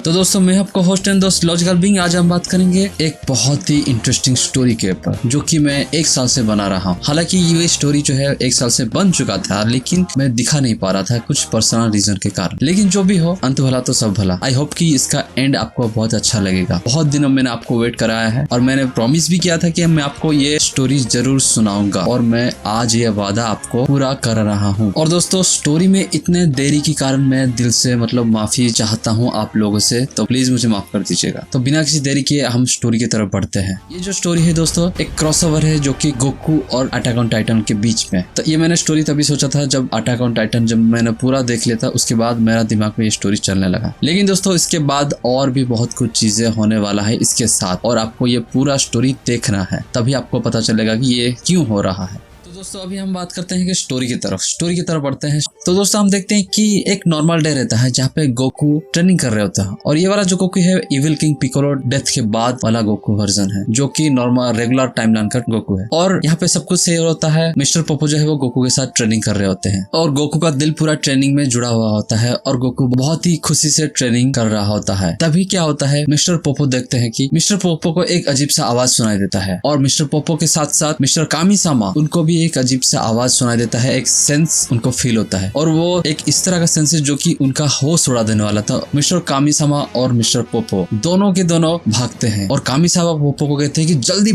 तो दोस्तों मैं आपको होस्ट एंड दोस्त लॉजिकल बीइंग। आज हम बात करेंगे एक बहुत ही इंटरेस्टिंग स्टोरी के ऊपर जो कि मैं 1 साल से बना रहा हूँ। हालांकि ये स्टोरी जो है 1 साल से बन चुका था, लेकिन मैं दिखा नहीं पा रहा था कुछ पर्सनल रीजन के कारण। लेकिन जो भी हो, अंत भला तो सब भला। आई होप कि इसका एंड आपको बहुत अच्छा लगेगा। बहुत दिनों मैंने आपको वेट कराया है और मैंने प्रॉमिस भी किया था कि मैं आपको ये स्टोरी जरूर सुनाऊंगा और मैं आज ये वादा आपको पूरा कर रहा हूँ। और दोस्तों स्टोरी में इतने देरी के कारण मैं दिल से माफी चाहता हूँ आप लोगों से, तो प्लीज मुझे माफ कर दीजिएगा। तो बिना किसी देरी किए हम स्टोरी की तरफ बढ़ते हैं। ये जो स्टोरी है दोस्तों एक क्रॉसओवर है जो कि गोकू और अटैक ऑन टाइटन के बीच में। तो ये मैंने स्टोरी तभी सोचा था जब अटैक ऑन टाइटन जब मैंने पूरा देख लिया था, उसके बाद मेरा दिमाग में ये स्टोरी चलने लगा। लेकिन दोस्तों इसके बाद और भी बहुत कुछ चीजें होने वाला है इसके साथ, और आपको ये पूरा स्टोरी देखना है, तभी आपको पता चलेगा कि ये क्यों हो रहा है। दोस्तों अभी हम बात करते हैं कि स्टोरी की तरफ बढ़ते हैं। तो दोस्तों हम देखते हैं कि एक नॉर्मल डे रहता है जहाँ पे गोकू ट्रेनिंग कर रहे होता है, और ये वाला जो गोकू है इविल किंग पिकोलो डेथ के बाद वाला गोकू वर्जन है, जो कि नॉर्मल रेगुलर टाइमलाइन का गोकू है। और यहाँ पे सब कुछ सही होता है। मिस्टर पोपो जो है वो गोकू के साथ ट्रेनिंग कर रहे होते हैं और गोकू का दिल पूरा ट्रेनिंग में जुड़ा हुआ होता है और गोकू बहुत ही खुशी से ट्रेनिंग कर रहा होता है। तभी क्या होता है, मिस्टर पोपो देखते हैं कि मिस्टर पोपो को एक अजीब सा आवाज सुनाई देता है, और मिस्टर पोपो के साथ साथ मिस्टर कामिसामा उनको भी एक अजीब सा आवाज सुनाई देता है। एक सेंस उनको फील होता है, और वो एक इस तरह का सेंस है जो कि उनका होश उड़ा देने वाला था। मिस्टर कामिसामा और मिस्टर पोपो दोनों के दोनों भागते हैं, और कामिसामा पोपो को कहते हैं कि जल्दी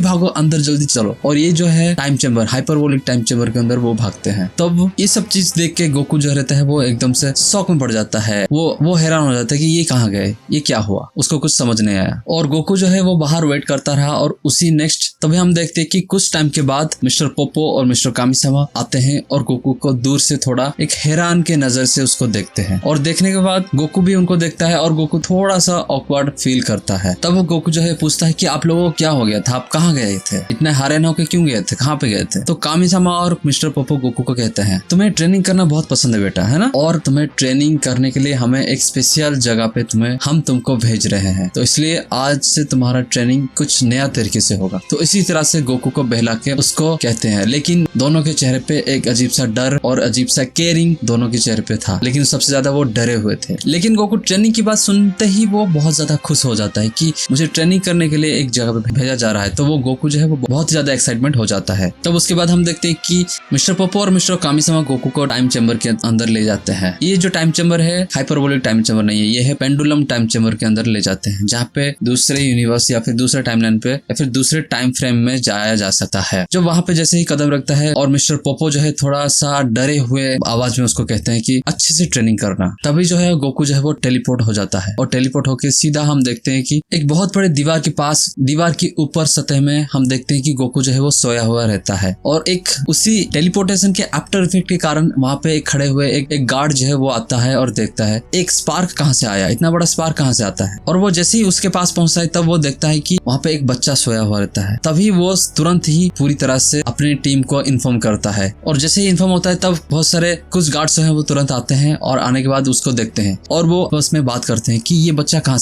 भागो अंदर, जल्दी चलो। और ये जो है time chamber, hyperbolic time chamber के अंदर वो भागते हैं। तब ये सब चीज देख के गोकू जो रहता है वो एकदम से शॉक में पड़ जाता है। वो हैरान हो जाता है कि ये कहाँ गए, ये क्या हुआ, उसको कुछ समझ नहीं आया। और गोकू जो है वो बाहर वेट करता रहा, और उसी नेक्स्ट तभी हम देखते हैं कि कुछ टाइम के बाद मिस्टर पोपो और मिस्टर कामिसामा आते हैं और गोकू को दूर से थोड़ा एक हैरान के नजर से उसको देखते हैं। और देखने के बाद गोकू भी उनको देखता है और गोकू थोड़ा सा ऑकवर्ड फील करता है। तब वो गोकू जो है पूछता है कि आप लोगों को क्या हो गया था, आप कहाँ गए थे, इतने हैरान होकर क्यों गए थे, कहाँ पे गए थे। तो कामिसामा और मिस्टर पोपो गोकू को कहते हैं तुम्हें ट्रेनिंग करना बहुत पसंद है बेटा, है ना, और तुम्हें ट्रेनिंग करने के लिए हमें एक स्पेशल जगह पे हम तुमको भेज रहे हैं, तो इसलिए आज से तुम्हारा ट्रेनिंग कुछ नया तरीके से होगा। तो इसी तरह से गोकू को बहला के उसको कहते हैं। लेकिन दोनों के चेहरे पे एक अजीब सा डर और अजीब सा केयरिंग दोनों के चेहरे पे था, लेकिन सबसे ज्यादा वो डरे हुए थे। लेकिन गोकू ट्रेनिंग की बात सुनते ही वो बहुत ज्यादा खुश हो जाता है कि मुझे ट्रेनिंग करने के लिए एक जगह पे भेजा जा रहा है। तो वो गोकू जो है वो बहुत ज्यादा एक्साइटमेंट हो जाता है। तब उसके बाद हम देखते हैं कि मिस्टर पोपो और मिस्टर कामिसामा गोकू को टाइम चेंबर के अंदर ले जाते हैं। ये जो टाइम चेंबर है हाइपरबोलिक टाइम चेंबर नहीं है, ये है पेंडुलम टाइम चेंबर के अंदर ले जाते हैं, जहाँ पे दूसरे यूनिवर्स या फिर दूसरे टाइमलाइन पे या फिर दूसरे टाइम फ्रेम में जाया जा सकता है। जो वहां पे जैसे ही कदम रखता है और मिस्टर पोपो जो है थोड़ा सा डरे हुए आवाज में उसको कहते हैं कि अच्छे से ट्रेनिंग करना। तभी जो है गोकू जो है वो टेलीपोर्ट हो जाता है, और टेलीपोर्ट होके सीधा हम देखते हैं कि एक बहुत बड़े दीवार के पास, दीवार की ऊपर सतह में हम देखते हैं कि गोकू जो है वो सोया हुआ रहता है। और एक उसी टेलीपोर्टेशन के आफ्टर इफेक्ट के कारण वहां पे खड़े हुए एक गार्ड जो है वो आता है और देखता है एक स्पार्क कहाँ से आया, इतना बड़ा स्पार्क कहाँ से आता है। और वो जैसे ही उसके पास पहुंचता है तब वो देखता है कि वहां पे एक बच्चा सोया हुआ रहता है। तभी वो तुरंत ही पूरी तरह से अपनी टीम को इन्फॉर्म करता है, और जैसे ही इन्फॉर्म होता है तब बहुत सारे कुछ गार्ड्स हैं वो तुरंत आते हैं, और आने के बाद उसको देखते हैं और वो बस में बात करते हैं कि ये बच्चा कहाँ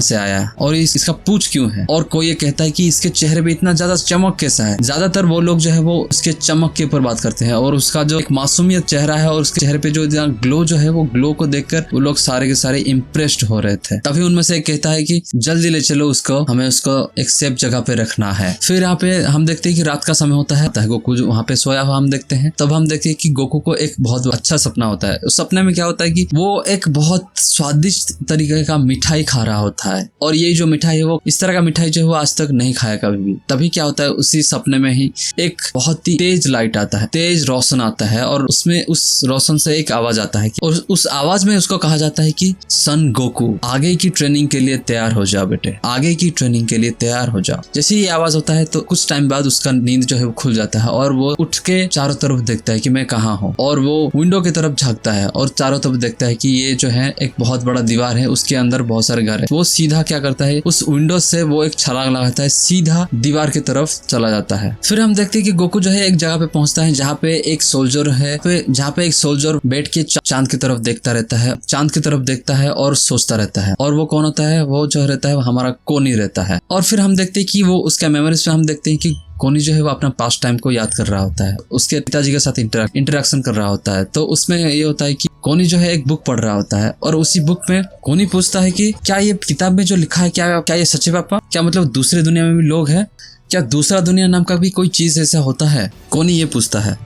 से आया, और इसका पूंछ क्यों है। और कोई ये कहता है कि इसके चेहरे पे इतना ज्यादा चमक कैसा है। ज्यादातर वो लोग जो है वो उसके चमक के ऊपर बात करते हैं, और उसका जो एक मासूमियत चेहरा है और उसके चेहरे पे जो ग्लो जो है वो ग्लो को देखकर वो लोग सारे के सारे इम्प्रेस्ड हो रहे थे। तभी उनमें से एक कहता है कि जल्दी ले चलो उसको, हमें उसको एक सेफ जगह पे रखना है। फिर यहाँ पे हम देखते हैं कि रात का समय होता है, गोकू वहाँ पे सोया हुआ हम देखते हैं। तब हम देखते हैं कि गोकू को एक बहुत अच्छा सपना होता है। उस सपने में क्या होता है कि वो एक बहुत स्वादिष्ट तरीके का मिठाई खा रहा होता है, और ये जो मिठाई है वो इस तरह का मिठाई जो है वो आज तक नहीं खाया कभी भी। तभी क्या होता है, उसी सपने में ही एक बहुत ही तेज लाइट आता है, तेज रोशन आता है, और उसमें उस रोशन से एक आवाज आता है, और उस आवाज में उसको कहा जाता है कि सन गोकू आगे की ट्रेनिंग के लिए तैयार हो जाओ बेटे, आगे की ट्रेनिंग के लिए तैयार हो जाओ। जैसे ये आवाज होता है तो कुछ टाइम बाद उसका नींद जो है वो खुल जाता है, और वो उठ के चारों तरफ देखता है कि मैं कहाँ हूँ, और वो विंडो की तरफ झांकता है और चारों तरफ देखता है कि ये जो है एक बहुत बड़ा दीवार है, उसके अंदर बहुत सारे घर है। वो सीधा क्या करता है, उस विंडो से वो एक छलांग लगाता है, सीधा दीवार की तरफ चला जाता है। फिर हम देखते हैं कि गोकू जो है एक जगह पे पहुंचता है जहाँ पे एक सोल्जर है, जहाँ पे एक सोल्जर बैठ के चांद की तरफ देखता रहता है, चांद की तरफ देखता है और सोचता रहता है। और वो कौन होता है, वो जो रहता है वो हमारा कोनी रहता है। और फिर हम देखते हैं कि वो उसका मेमोरीज में हम देखते हैं कि कोनी जो है वो अपना पास्ट टाइम को याद कर रहा होता है, उसके पिताजी के साथ इंटरेक्शन कर रहा होता है। तो उसमें ये होता है कि कोनी जो है एक बुक पढ़ रहा होता है और उसी बुक में कोनी पूछता है कि क्या ये किताब में जो लिखा है क्या ये सच है पापा? क्या मतलब दूसरे दुनिया में भी लोग हैं? क्या दूसरा दुनिया नाम का भी कोई चीज ऐसा होता है? कोनी ये पूछता है।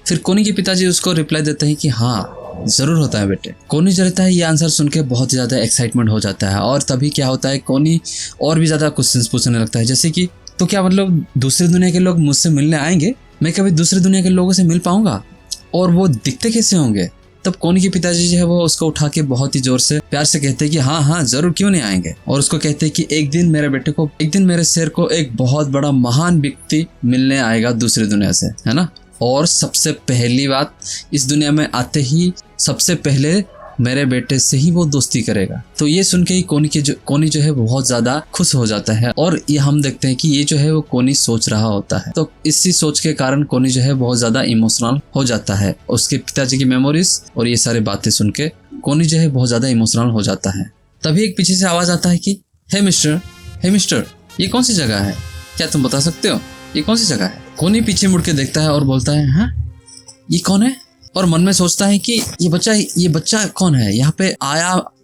फिर कोनी के पिताजी उसको रिप्लाई देते हैं कि हाँ जरूर होता है बेटे। कोनी जो रहता है ये आंसर सुन के बहुत ज्यादा एक्साइटमेंट हो जाता है और तभी क्या होता है, कोनी और भी ज्यादा क्वेश्चंस पूछने लगता है, जैसे कि तो क्या मतलब दूसरे दुनिया के लोग मुझसे मिलने आएंगे? मैं कभी दूसरे दुनिया के लोगों से मिल पाऊंगा? और वो दिखते कैसे होंगे? तब कोनी के पिताजी जो है वो उसको उठा के बहुत ही जोर से प्यार से कहते हैं कि हाँ हाँ जरूर, क्यों नहीं आएंगे। और उसको कहते हैं कि एक दिन मेरे शेर को एक बहुत बड़ा महान व्यक्ति मिलने आएगा दूसरी दुनिया से, है ना। और सबसे पहली बात, इस दुनिया में आते ही सबसे पहले मेरे बेटे से ही वो दोस्ती करेगा। तो ये सुन के ही कोनी जो है बहुत ज्यादा खुश हो जाता है और ये हम देखते हैं कि ये जो है वो कोनी सोच रहा होता है। तो इसी सोच के कारण कोनी जो है बहुत ज्यादा इमोशनल हो जाता है। उसके पिताजी की मेमोरीज और ये सारी बातें सुन के कोनी जो है बहुत ज्यादा इमोशनल हो जाता है। तभी एक पीछे से आवाज आता है कि हे मिस्टर, ये कौन सी जगह है? क्या तुम बता सकते हो ये कौन सी जगह है? कोनी पीछे मुड़ के देखता है और बोलता है हाँ ये कौन है? और मन में सोचता है कि ये बच्चा कौन है?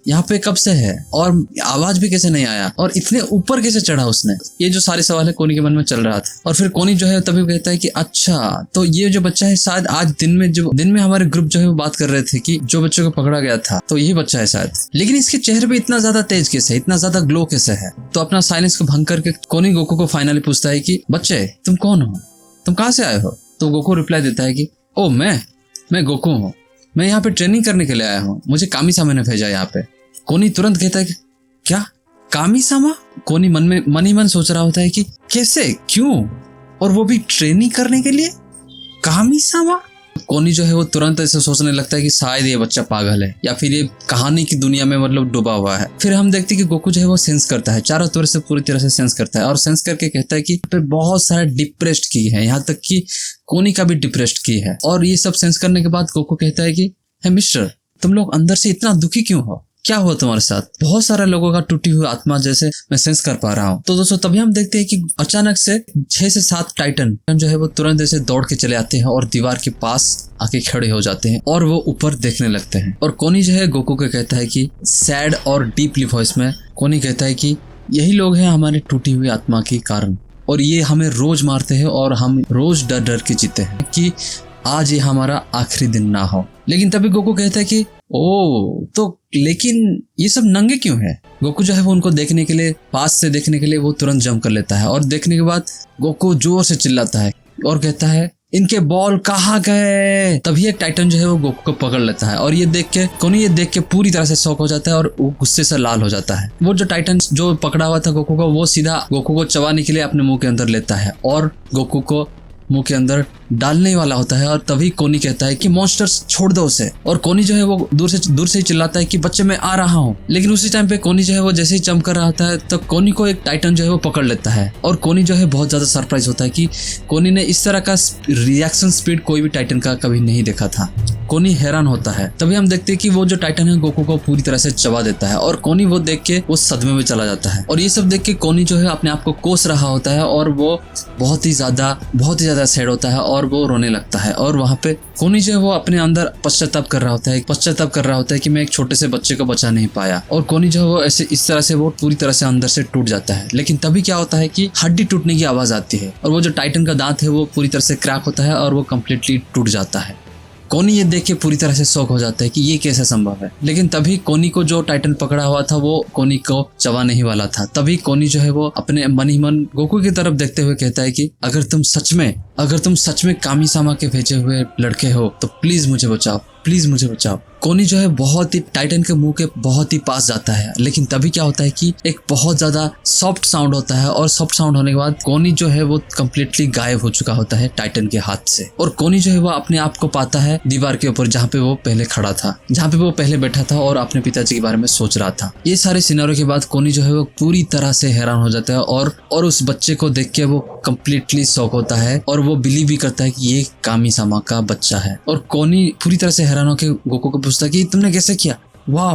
यहाँ पे कब से है और आवाज भी कैसे नहीं आया और इतने ऊपर कैसे चढ़ा उसने? ये जो सारे सवाल है कोनी के मन में चल रहा था। और फिर कोनी जो है तभी कहता है कि अच्छा तो ये जो बच्चा है शायद आज दिन में हमारे ग्रुप जो है वो बात कर रहे थे कि जो बच्चों को पकड़ा गया था तो यही बच्चा है शायद, लेकिन इसके चेहरे पे इतना ज्यादा तेज कैसे है, इतना ज्यादा ग्लो कैसे है? तो अपना साइलेंस को भंग करके कोनी गोकू को फाइनली पूछता है कि बच्चे तुम कौन हो, तुम कहाँ से आए हो? तो गोकू रिप्लाई देता है कि ओ मैं गोकू हूँ, मैं यहाँ पे ट्रेनिंग करने के लिए आया हूँ, मुझे कामी-सामा ने भेजा यहाँ पे। कोनी तुरंत कहता है कि क्या कामी-सामा? कोनी मन ही मन सोच रहा होता है कि कैसे, क्यों, और वो भी ट्रेनिंग करने के लिए कामी-सामा? कोनी जो है वो तुरंत ऐसे सोचने लगता है कि शायद ये बच्चा पागल है या फिर ये कहानी की दुनिया में मतलब डूबा हुआ है। फिर हम देखते हैं कि गोकू जो है वो सेंस करता है, चारों तरफ से पूरी तरह से सेंस करता है और सेंस करके कहता है कि यहाँ पे बहुत सारे डिप्रेस्ड की है, यहाँ तक कि कोनी का भी डिप्रेस्ड की है। और ये सब सेंस करने के बाद गोकू कहता है कि हे मिस्टर, तुम लोग अंदर से इतना दुखी क्यों हो? क्या हुआ तुम्हारे साथ? बहुत सारे लोगों का टूटी हुई आत्मा जैसे मैं सेंस कर पा रहा हूँ। तो दोस्तों तभी हम देखते हैं कि अचानक से 6 से 7 टाइटन जो है वो तुरंत ऐसे दौड़ के चले आते हैं और दीवार के पास आके खड़े हो जाते हैं और वो ऊपर देखने लगते हैं। और कोनी जो है गोकू को कहता है कि सैड और डीपली वॉइस में कोनी कहता है कि यही लोग हैं हमारे टूटी हुई आत्मा के कारण और ये हमें रोज मारते हैं और हम रोज डर डर के जीते हैं कि आज ये हमारा आखिरी दिन ना हो। लेकिन तभी गोकू कहता है कि ओ तो लेकिन ये सब नंगे क्यों है? गोकू जो है वो उनको देखने के लिए, पास से देखने के लिए वो तुरंत जंप कर लेता है और देखने के बाद गोकू जोर से चिल्लाता है और कहता है इनके बॉल कहाँ गए? तभी एक टाइटन जो है वो गोकू को पकड़ लेता है और ये देख के पूरी तरह से शॉक हो जाता है और वो गुस्से से लाल हो जाता है। वो जो टाइटन जो पकड़ा हुआ था गोकू को, वो सीधा गोकू को चबाने के लिए अपने मुंह के अंदर लेता है और गोकू को मुंह के अंदर डालने वाला होता है। और तभी कोनी कहता है कि मॉन्स्टर्स छोड़ दो उसे। और कोनी जो है वो दूर से ही चिल्लाता है कि बच्चे मैं आ रहा हूँ। लेकिन उसी टाइम पे कोनी जो है वो जैसे ही जंप कर रहा होता है तो कोनी को एक टाइटन जो है वो पकड़ लेता है और कोनी जो है बहुत ज्यादा सरप्राइज होता है कि कोनी ने इस तरह का रिएक्शन स्पीड कोई भी टाइटन का कभी नहीं देखा था। कोनी हैरान होता है। तभी हम देखते हैं कि वो जो टाइटन है गोकू को पूरी तरह से चबा देता है और कोनी वो देख के वो सदमे में चला जाता है। और ये सब देख के कोनी जो है अपने आप को कोस रहा होता है और वो बहुत ही ज्यादा सैड होता है और वो रोने लगता है। और वहाँ पे कोनी जो है वो अपने अंदर पश्चाताप कर रहा होता है कि मैं एक छोटे से बच्चे को बचा नहीं पाया। और कोनी जो है वो ऐसे इस तरह से वो पूरी तरह से अंदर से टूट जाता है। लेकिन तभी क्या होता है कि हड्डी टूटने की आवाज आती है और वो जो टाइटन का दांत है वो पूरी तरह से क्रैक होता है और वो कम्प्लीटली टूट जाता है। कोनी ये देख के पूरी तरह से शॉक हो जाता है कि ये कैसे संभव है। लेकिन तभी कोनी को जो टाइटन पकड़ा हुआ था वो कोनी को चबाने ही वाला था। तभी कोनी जो है वो अपने मन ही मन गोकू की तरफ देखते हुए कहता है कि अगर तुम सच में कामी-सामा के भेजे हुए लड़के हो तो प्लीज मुझे बचाओ। कोनी जो है बहुत ही टाइटन के मुंह के बहुत ही पास जाता है। लेकिन तभी क्या होता है कि एक बहुत ज्यादा सॉफ्ट साउंड होता है और सॉफ्ट साउंड होने के बाद कोनी जो है वो कम्प्लीटली गायब हो चुका होता है टाइटन के हाथ से। और कोनी जो है वो अपने आप को पाता है दीवार के ऊपर जहाँ पे वो पहले खड़ा था, जहाँ पे वो पहले बैठा था और अपने पिताजी के बारे में सोच रहा था। ये सारे सिनारियो के बाद कोनी जो है वो पूरी तरह से हैरान हो जाता है और उस बच्चे को देख के वो कम्प्लीटली शॉक होता है और वो बिलीव भी करता है कि ये कामी-सामा का बच्चा है। और कोनी पूरी तरह से हैरान होकर गोकू को पूछता है कि तुमने कैसे किया? वाह।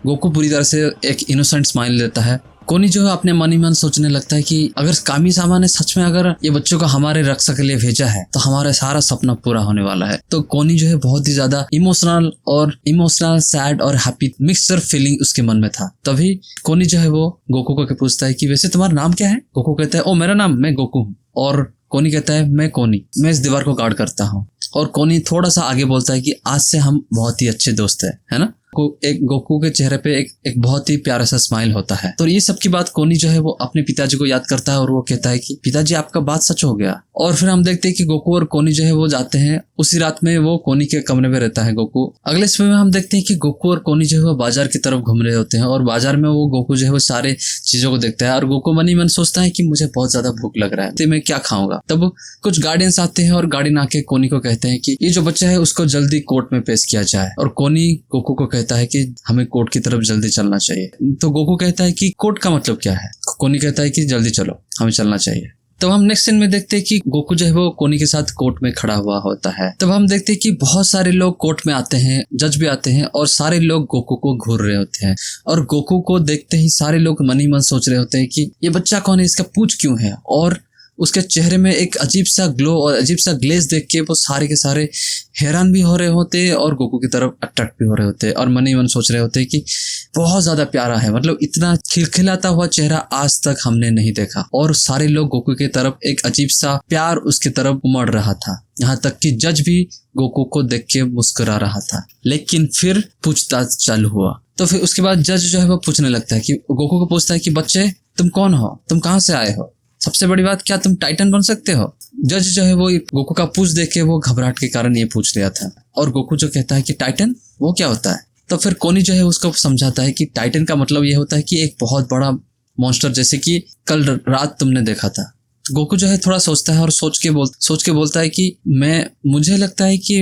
गोकू पूरी तरह से एक इनोसेंट स्माइल देता है कोनी जो है अपने मन ही मन सोचने लगता है कि अगर कामी सामा ने सच में अगर ये बच्चों को हमारे रक्षा के लिए भेजा है तो हमारा सारा सपना पूरा होने वाला है। तो कोनी जो है बहुत ही ज्यादा इमोशनल सैड और हैप्पी मिक्सचर फीलिंग उसके मन में था। तभी कोनी जो है वो गोकू को पूछता है कि वैसे तुम्हारा नाम क्या है। गोकू कहता है ओ मेरा नाम मैं गोकू हूँ। और कोनी कहता है मैं कोनी, मैं इस दीवार को गार्ड करता हूँ। और कोनी थोड़ा सा आगे बोलता है कि आज से हम बहुत ही अच्छे दोस्त हैं, है ना। गोकू के चेहरे पे एक बहुत ही प्यारा सा स्माइल होता है। तो ये सब की बात कोनी जो है वो अपने पिताजी को याद करता है और वो कहता है कि पिताजी आपका बात सच हो गया। और फिर हम देखते हैं कि गोकू और कोनी जो है वो जाते हैं। उसी रात में वो कोनी के कमरे में रहता है गोकू। अगले समय में हम देखते हैं कि गोकू और कोनी जो है वो बाजार की तरफ घूम रहे होते हैं और बाजार में वो गोकू जो है वो सारे चीजों को देखता है और गोकू मन ही मन सोचता है कि मुझे बहुत ज्यादा भूख लग रहा है तो मैं क्या खाऊंगा। तब कुछ गार्डियंस आते हैं और गार्डियन आके कोनी को कहते हैं कि ये जो बच्चा है उसको जल्दी कोर्ट में पेश किया जाए। और कोनी गोकू को कहता है कि हमें कोर्ट की तरफ जल्दी चलना चाहिए। तो गोकू कहता है कि कोर्ट का मतलब क्या है। कोनी कहता है कि जल्दी चलो, हमें चलना चाहिए। तब हम नेक्स्ट सीन में देखते हैं कि गोकू जो है वो कोनी के साथ कोर्ट में खड़ा हुआ होता है। तब हम देखते हैं कि बहुत सारे लोग कोर्ट में आते हैं, जज भी आते हैं और सारे लोग गोकू को घूर रहे होते हैं। और गोकू को देखते ही सारे लोग मन ही मन सोच रहे होते हैं कि ये बच्चा कौन है, इसका पूंछ क्यों है। और उसके चेहरे में एक अजीब सा ग्लो और अजीब सा ग्लेज देख के वो सारे के सारे हैरान भी हो रहे होते हैं और गोकू की तरफ अट्रैक्ट भी हो रहे होते हैं और मन ही मन सोच रहे होते हैं कि बहुत ज्यादा प्यारा है, मतलब इतना खिलखिलाता हुआ चेहरा आज तक हमने नहीं देखा। और सारे लोग गोकू की तरफ एक अजीब सा प्यार उसकी तरफ उमड़ रहा था। यहाँ तक कि जज भी गोकू को देख के मुस्कुरा रहा था। लेकिन फिर पूछताछ चालू हुआ। तो फिर उसके बाद जज जो है वो पूछने लगता है कि गोकू को पूछता है कि बच्चे तुम कौन हो, तुम कहाँ से आए हो, सबसे बड़ी बात क्या तुम टाइटन बन सकते हो। जज जो है वो गोकू का पूछ देख के वो घबराहट के कारण ये पूछ लिया था। और गोकू जो कहता है कि टाइटन वो क्या होता है। तो फिर कोनी जो है उसको समझाता है कि टाइटन का मतलब ये होता है कि एक बहुत बड़ा मॉन्स्टर जैसे कि कल रात तुमने देखा था। तो गोकू जो है थोड़ा सोचता है और सोच के बोलता है कि मुझे लगता है कि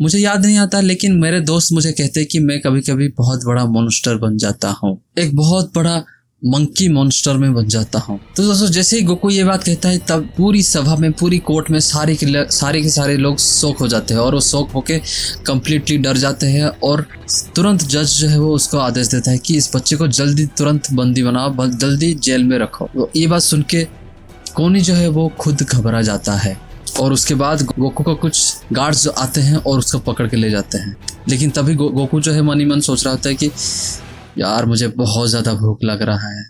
मुझे याद नहीं आता, लेकिन मेरे दोस्त मुझे कहते हैं कि मैं कभी कभी बहुत बड़ा मॉन्स्टर बन जाता हूँ, एक बहुत बड़ा मंकी मॉन्स्टर में बन जाता हूँ। तो दोस्तों जैसे ही गोकू ये बात कहता है तब पूरी सभा में, पूरी कोर्ट में सारे के सारे लोग शॉक हो जाते हैं और वो शॉक होके कम्प्लीटली डर जाते हैं। और तुरंत जज जो है वो उसको आदेश देता है कि इस बच्चे को जल्दी तुरंत बंदी बनाओ, जल्दी जेल में रखो। तो ये बात सुन के कोनी जो है वो खुद घबरा जाता है और उसके बाद गोकू को कुछ गार्ड्स जो आते हैं और उसको पकड़ के ले जाते हैं। लेकिन तभी गोकू जो है मन ही मन सोच रहा होता है कि यार मुझे बहुत ज़्यादा भूख लग रहा है,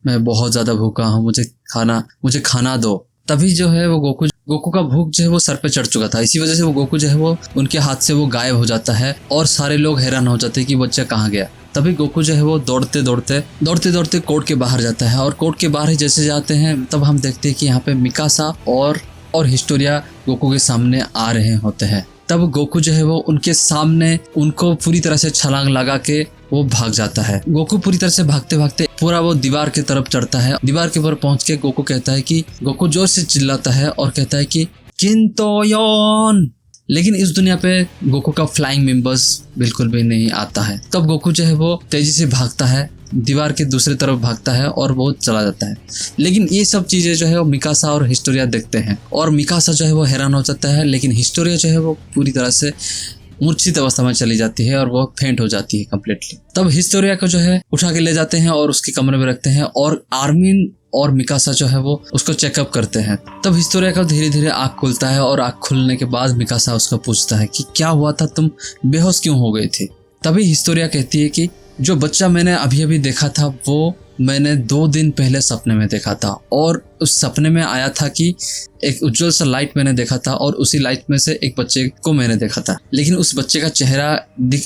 मैं बहुत ज़्यादा भूखा हूँ, मुझे खाना दो। तभी जो है वो गोकू का भूख जो है वो सर पे चढ़ चुका था। इसी वजह से वो गोकू जो है वो उनके हाथ से वो गायब हो जाता है और सारे लोग हैरान हो जाते हैं कि बच्चा कहाँ गया। तभी गोकू जो है वो दौड़ते दौड़ते कोर्ट के बाहर जाता है। और कोर्ट के बाहर ही जैसे जाते हैं तब हम देखते हैं कि यहाँ पे मिकासा और हिस्टोरिया गोकू के सामने आ रहे होते हैं। तब गोकू जो है वो उनके सामने उनको पूरी तरह से छलांग लगा के वो भाग जाता है। गोकू पूरी तरह से भागते भागते पूरा वो दीवार की तरफ चढ़ता है। दीवार के ऊपर पहुंच के गोकू जोर से चिल्लाता है और कहता है कि किंतोयोन। लेकिन इस दुनिया पे गोकू का फ्लाइंग मेंबर्स बिल्कुल भी नहीं आता है। तब गोकू जो है वो तेजी से भागता है, दीवार के दूसरी तरफ भागता है और वो चला जाता है। लेकिन ये सब चीजें जो है वो मिकासा और हिस्टोरिया देखते हैं और मिकासा जो है वो हैरान हो जाता है। लेकिन हिस्टोरिया जो है वो पूरी तरह से मूर्छित अवस्था में चली जाती है और वो फेंट हो जाती है कम्प्लीटली। तब हिस्टोरिया को जो है उठा के ले जाते हैं और उसके कमरे में रखते हैं और आर्मिन और मिकासा जो है वो उसको चेकअप करते हैं। तब हिस्टोरिया का धीरे धीरे आँख खुलता है और आँख खुलने के बाद मिकासा उसको पूछता है कि क्या हुआ था, तुम बेहोश क्यों हो गई थी। तभी हिस्टोरिया कहती है कि जो बच्चा मैंने अभी अभी देखा था वो मैंने 2 दिन पहले सपने में देखा था और उस सपने में आया था कि एक उज्जवल सा लाइट मैंने देखा था और उसी लाइट में से एक बच्चे को मैंने देखा था। लेकिन उस बच्चे का चेहरा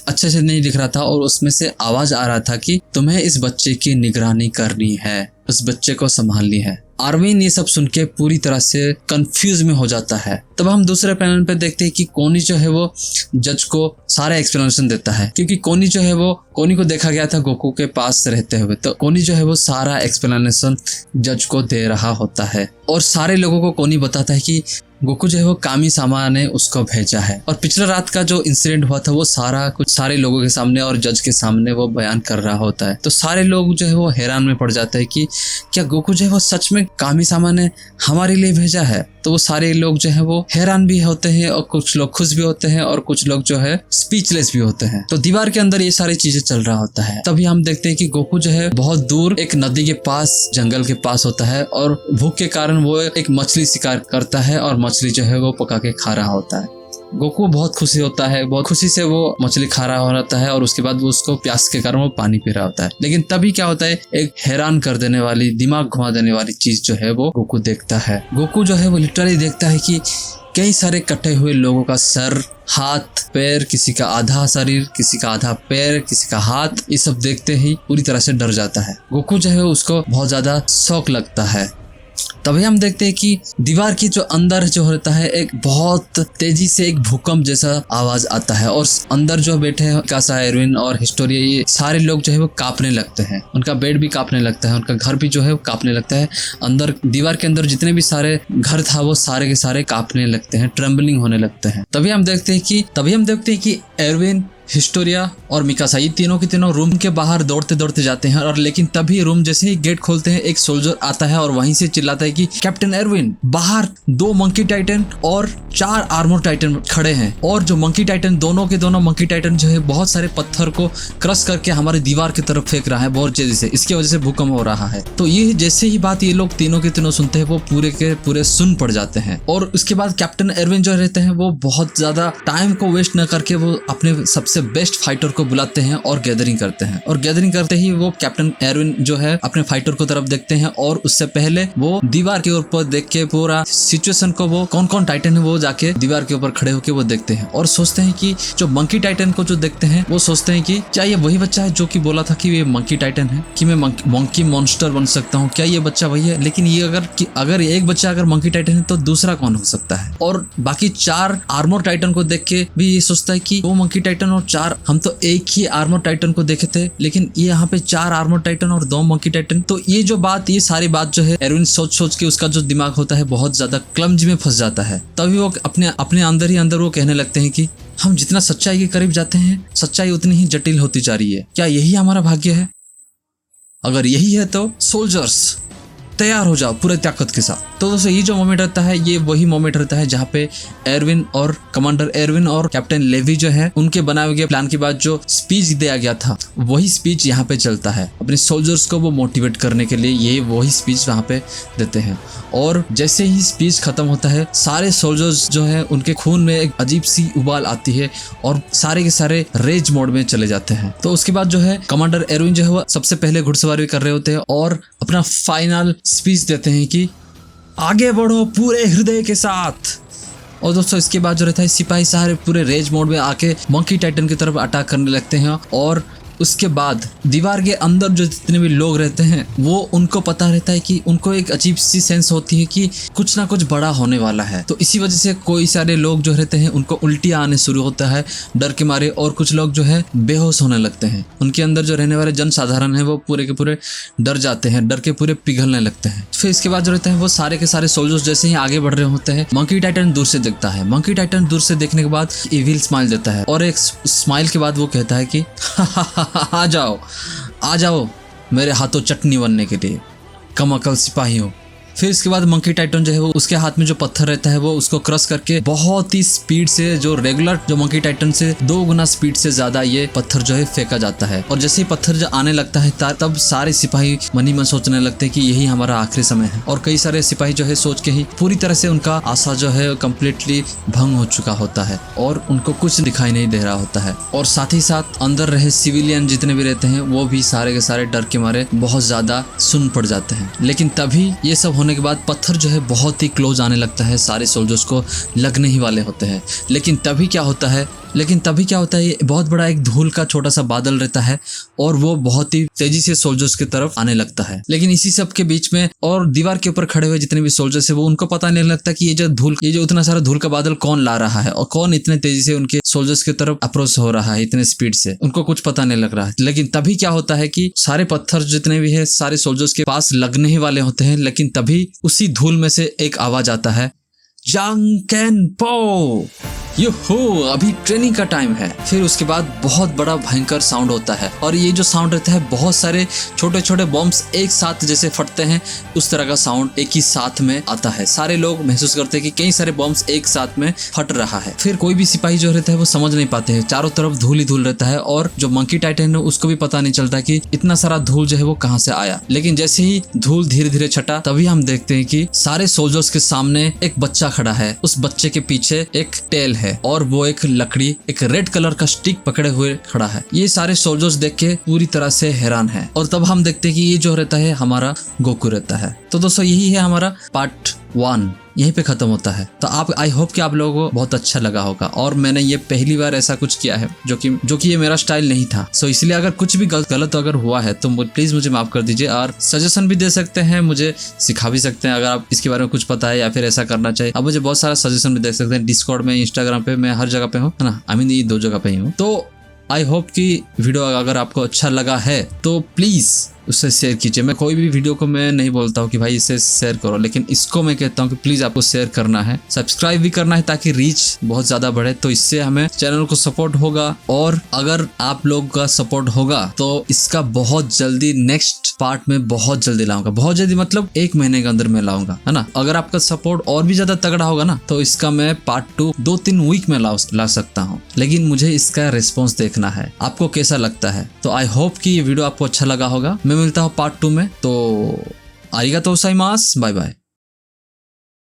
अच्छे से नहीं दिख रहा था और उसमें से आवाज आ रहा था कि तुम्हें इस बच्चे की निगरानी करनी है, उस बच्चे को संभालनी है। आर्मिन ये सब सुन के पूरी तरह से कंफ्यूज में हो जाता है। तब हम दूसरे पैनल पे देखते हैं कि कोनी जो है वो जज को सारा एक्सप्लेनेशन देता है, क्योंकि कोनी को देखा गया था गोकू के पास रहते हुए। तो कोनी जो है वो सारा एक्सप्लेनेशन जज को दे रहा होता है और सारे लोगों को कोनी बताता है कि गोकू जो है वो कामी सामा ने उसको भेजा है। और पिछला रात का जो इंसिडेंट हुआ था वो सारे लोगों के सामने और जज के सामने वो बयान कर रहा होता है। तो सारे लोग जो है वो हैरान में पड़ जाते हैं कि क्या गोकू जो है वो सच में कामी सामा ने हमारे लिए भेजा है। तो वो सारे लोग जो है वो हैरान भी होते हैं और कुछ लोग खुश भी होते हैं और कुछ लोग जो है स्पीचलेस भी होते हैं। तो दीवार के अंदर ये सारी चीजें चल रहा होता है। तभी हम देखते हैं कि गोकू जो है बहुत दूर एक नदी के पास, जंगल के पास होता है और भूख के कारण वो एक मछली शिकार करता है और मछली जो है वो पका के खा रहा होता है। गोकू बहुत खुशी होता है, बहुत खुशी से वो मछली खा रहा होता है और उसके बाद वो उसको प्यास के कारण वो पानी पी रहा होता है। लेकिन तभी क्या होता है, एक हैरान कर देने वाली, दिमाग घुमा देने वाली चीज जो है वो गोकू देखता है। गोकू जो है वो लिटरली देखता है कि कई सारे कटे हुए लोगों का सर, हाथ, पैर, किसी का आधा शरीर, किसी का आधा पैर, किसी का हाथ, ये सब देखते ही पूरी तरह से डर जाता है। गोकू जो है उसको बहुत ज्यादा शौक लगता है। तभी हम देखते हैं कि दीवार की जो अंदर जो होता है एक बहुत तेजी से एक भूकंप जैसा आवाज आता है और अंदर जो बैठे हैं कासा, एरविन और हिस्टोरिया, ये सारे लोग जो है वो कांपने लगते हैं। उनका बेड भी कांपने लगता है, उनका घर भी जो है वो कांपने लगता है। अंदर दीवार के अंदर जितने भी सारे घर था वो सारे के सारे कांपने लगते हैं, ट्रेम्बलिंग होने लगते हैं। तभी हम देखते हैं कि एरविन, हिस्टोरिया और मिकासा, ये तीनों के तीनों रूम के बाहर दौड़ते दौड़ते जाते हैं और लेकिन तभी रूम जैसे ही गेट खोलते हैं एक सोल्जर आता है और वहीं से चिल्लाता है कि कैप्टन एरविन, बाहर 2 मंकी टाइटन और 4 आर्मर टाइटन खड़े हैं और जो मंकी टाइटन, दोनों के दोनों मंकी टाइटन जो है बहुत सारे पत्थर को क्रश करके हमारे दीवार की तरफ फेंक रहा है बहुत तेजी से, इसकी वजह से भूकंप हो रहा है। तो ये जैसे ही बात ये लोग तीनों के तीनों सुनते हैं वो पूरे के पूरे सुन पड़ जाते हैं और उसके बाद कैप्टन एरविन जो रहते हैं वो बहुत ज्यादा टाइम को वेस्ट न करके वो अपने सबसे बेस्ट फाइटर को बुलाते हैं और गैदरिंग करते हैं। और गैदरिंग करते ही वो कैप्टन एरविन जो है अपने फाइटर को तरफ देखते हैं और उससे पहले वो दीवार के ऊपर देख के पूरा सिचुएशन को, वो कौन कौन टाइटन है वो जाके दीवार के ऊपर खड़े होकर वो देखते हैं और सोचते हैं कि जो मंकी टाइटन को जो देखते हैं वो सोचते हैं कि क्या ये वही बच्चा है जो कि बोला था कि ये मंकी टाइटन है, कि मैं मंकी मॉन्स्टर बन सकता हूँ, क्या ये बच्चा वही है? लेकिन ये अगर एक बच्चा अगर मंकी टाइटन है तो दूसरा कौन हो सकता है? और बाकी 4 आर्मर टाइटन को देख के भी ये सोचता है कि वो मंकी टाइटन और 4, हम तो एक ही आर्मर टाइटन को देखे थे लेकिन ये यहाँ पे 4 आर्मर टाइटन और 2 मंकी टाइटन। तो ये सारी बात जो है एरविन सोच के उसका जो दिमाग होता है बहुत ज्यादा क्लमजी में फंस जाता है। तभी वो अपने अंदर ही अंदर वो कहने लगते हैं कि हम जितना सच्चाई के करीब जाते हैं सच्चाई उतनी ही जटिल होती जा रही है। क्या यही हमारा भाग्य है? अगर यही है तो सोल्जर्स तैयार हो जाओ पूरे ताकत के साथ। तो दोस्तों ये जो मोमेंट रहता है ये वही मोमेंट रहता है जहाँ पे एरविन और कमांडर एरविन और कैप्टन लेवी जो है उनके बनाए गए प्लान के बाद जो स्पीच दिया गया था वही स्पीच यहाँ पे चलता है। अपने सोल्जर्स को वो मोटिवेट करने के लिए ये वही स्पीच वहाँ पे देते हैं और जैसे ही स्पीच खत्म होता है सारे सोल्जर्स जो है उनके खून में एक अजीब सी उबाल आती है और सारे के सारे रेज मोड में चले जाते हैं। तो उसके बाद जो है कमांडर एरविन जो है वो सबसे पहले घुड़सवारी कर रहे होते हैं और अपना फाइनल स्पीच देते हैं कि आगे बढ़ो पूरे हृदय के साथ। और दोस्तों इसके बाद जो रहता है सिपाही सारे पूरे रेज मोड में आके मंकी टाइटन की तरफ अटैक करने लगते हैं और उसके बाद दीवार के अंदर जो जितने भी लोग रहते हैं वो उनको पता रहता है कि उनको एक अजीब सी सेंस होती है कि कुछ ना कुछ बड़ा होने वाला है। तो इसी वजह से कोई सारे लोग जो रहते हैं उनको उल्टियाँ आने शुरू होता है डर के मारे और कुछ लोग जो है बेहोश होने लगते हैं। उनके अंदर जो रहने वाले जनसाधारण है वो पूरे के पूरे डर जाते हैं, डर के पूरे पिघलने लगते हैं। फिर इसके बाद जो रहते हैं वो सारे के सारे सोल्जर्स जैसे ही आगे बढ़ रहे होते हैं मंकी टाइटन दूर से देखता है। मंकी टाइटन दूर से देखने के बाद इविल स्माइल देता है और एक स्माइल के बाद वो कहता है कि आ जाओ मेरे हाथों चटनी बनने के लिए, कम अकल सिपाही हो। फिर इसके बाद मंकी टाइटन जो है वो उसके हाथ में जो पत्थर रहता है वो उसको क्रश करके बहुत ही स्पीड से, जो रेगुलर जो मंकी टाइटन से 2 गुना स्पीड से ज्यादा ये पत्थर जो है फेंका जाता है। और जैसे ही पत्थर जो आने लगता है तब सारे सिपाही मन ही मन सोचने लगते हैं कि यही हमारा आखिरी समय है। और कई सारे सिपाही जो है सोच के ही पूरी तरह से उनका आशा जो है कम्प्लीटली भंग हो चुका होता है और उनको कुछ दिखाई नहीं दे रहा होता है। और साथ ही साथ अंदर रहे सिविलियन जितने भी रहते हैं वो भी सारे के सारे डर के मारे बहुत ज्यादा सुन पड़ जाते हैं। लेकिन तभी ये सब होने के बाद पत्थर जो है बहुत ही क्लोज आने लगता है, सारे सोल्जर्स को लगने ही वाले होते हैं। लेकिन तभी क्या होता है ये बहुत बड़ा एक धूल का छोटा सा बादल रहता है और वो बहुत ही तेजी से सोल्जर्स की तरफ आने लगता है। लेकिन इसी सब के बीच में और दीवार के ऊपर खड़े हुए जितने भी सोल्जर्स है वो उनको पता नहीं लगता कि ये जो उतना सारा धूल का बादल कौन ला रहा है और कौन इतने तेजी से उनके सोल्जर्स की तरफ अप्रोच हो रहा है इतने स्पीड से, उनको कुछ पता नहीं लग रहा है। लेकिन तभी क्या होता है कि सारे पत्थर जितने भी है सारे सोल्जर्स के पास लगने ही वाले होते हैं। लेकिन तभी उसी धूल में से एक आवाज आता है, जांग कैन पो। यो अभी ट्रेनिंग का टाइम है। फिर उसके बाद बहुत बड़ा भयंकर साउंड होता है और ये जो साउंड रहता है बहुत सारे छोटे छोटे बॉम्ब्स एक साथ जैसे फटते हैं उस तरह का साउंड एक ही साथ में आता है। सारे लोग महसूस करते हैं कि कई सारे बॉम्ब्स एक साथ में फट रहा है। फिर कोई भी सिपाही जो रहता है वो समझ नहीं पाते हैं, चारों तरफ धूल ही धूल रहता है और जो मंकी टाइटन है उसको भी पता नहीं चलता कि इतना सारा धूल जो है वो कहाँ से आया। लेकिन जैसे ही धूल धीरे धीरे छटा तभी हम देखते हैं कि सारे सोल्जर्स के सामने एक बच्चा खड़ा है, उस बच्चे के पीछे एक टेल है और वो एक लकड़ी एक रेड कलर का स्टिक पकड़े हुए खड़ा है। ये सारे सोल्जर्स देख के पूरी तरह से हैरान है और तब हम देखते हैं कि ये जो रहता है हमारा गोकू रहता है। तो दोस्तों यही है हमारा पार्ट 1, यहीं पे खत्म होता है। तो आप आई होप कि आप लोगों को बहुत अच्छा लगा होगा और मैंने ये पहली बार ऐसा कुछ किया है जो कि ये मेरा स्टाइल नहीं था। सो इसलिए अगर कुछ भी गलत अगर हुआ है तो प्लीज मुझे माफ कर दीजिए और सजेशन भी दे सकते हैं, मुझे सिखा भी सकते हैं। अगर आप इसके बारे में कुछ पता है या फिर ऐसा करना चाहिए आप मुझे बहुत सारा सजेशन भी दे सकते हैं। डिस्कॉर्ड में, इंस्टाग्राम पे, मैं हर जगह पे हूँ, है ना। आई मीन ये 2 जगह पे ही हूँ। तो आई होप कि वीडियो अगर आपको अच्छा लगा है तो प्लीज उससे शेयर कीजिए। मैं कोई भी वीडियो को मैं नहीं बोलता हूँ कि भाई इसे शेयर करो, लेकिन इसको मैं कहता हूँ कि प्लीज आपको शेयर करना है, सब्सक्राइब भी करना है ताकि रीच बहुत ज्यादा बढ़े। तो इससे हमें चैनल को सपोर्ट होगा और अगर आप लोग का सपोर्ट होगा तो इसका बहुत जल्दी नेक्स्ट पार्ट में बहुत जल्दी लाऊंगा। बहुत जल्दी मतलब 1 महीने के अंदर मैं लाऊंगा, है ना। अगर आपका सपोर्ट और भी ज्यादा तगड़ा होगा ना तो इसका मैं पार्ट 2 2-3 वीक में ला सकता हूँ। लेकिन मुझे इसका रिस्पॉन्स देखना है, आपको कैसा लगता है। तो आई होप कि ये वीडियो आपको अच्छा लगा होगा। मैं मिलता हूँ पार्ट 2 में। तो आरिगातो गोजाइमासु, बाय बाय।